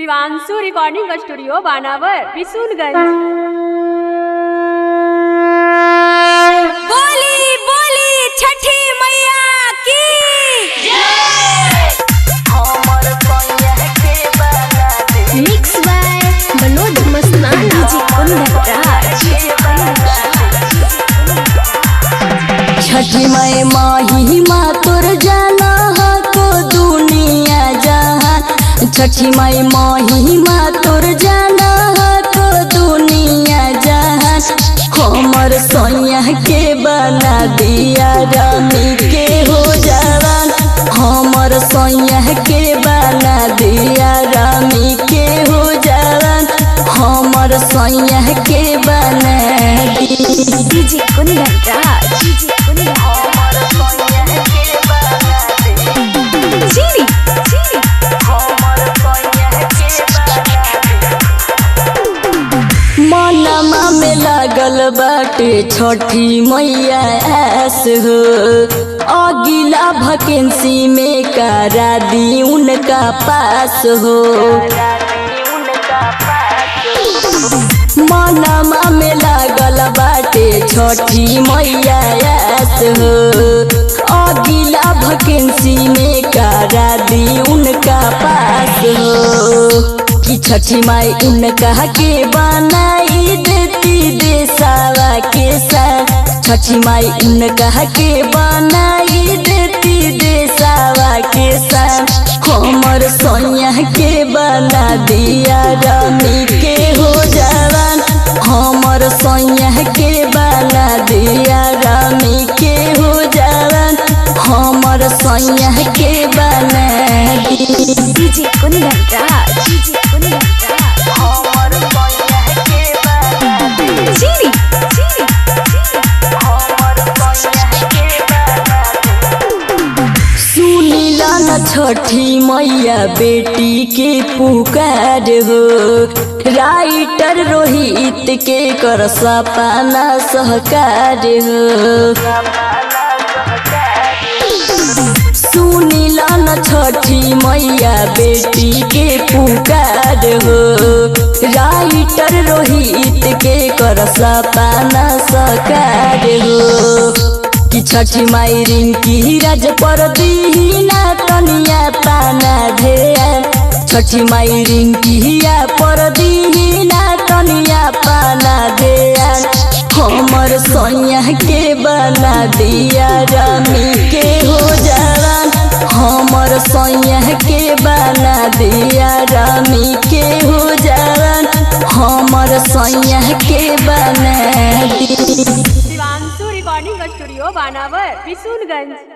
Shivanshu recording studio बानावर बिशुनगंज। बोली बोली छठी मैया की मिक्स बाय मनोज मस्ताना छठी माई महिमा तोर जाना को दुनिया जहान। छठी माई महिमा तोर जाना को दुनिया जहान। हमर सोनिया के बना दिया रानी के हो जवान। हमर सोनिया के बना दिया रानी के हो जवान। हमर सोनिया के बना डीजे कुंदन मनमा में लागल बाटे छठी मैया ऐस हो। अगिला वैकेंसी में करा दी उनका पास हो। मनमा में लागल बाटे छठी मैया ऐस हो। अगिला वैकेंसी में करा दी उनका पास हो। कि छठी माई उनका के बनाई देती देसावा के साथ। छठी माई उनका के बनाई देती देसावा के साथ। हमर सोनिया के बना दिया रानी के हो जवान। हमर सोनिया के बना दिया रानी के हो जवान। हमर सोनिया के बना डीजे सुनीला न छठी मैया बेटी के पुकार हो। राइटर रोहित के कर सपना सहकार हो। सुनीला न छठी मैया बेटी के पुकार हो। राइटर रोहित के कर सपना सहकार हो। कि छठी माई रिंकी राज पर दीना तनिया पाना ध्यान। छठी माई रिंकिया पर दीना तनिया पाना ध्यान। हमर सोनिया के बना दिया रानी के हो जवान। हमर सोनिया के बना दिया रानी के हो जवान। हमर सोनिया के बना दी। शिवांशु रिकॉर्डिंग स्टूडियो बानावर बिशुनगंज।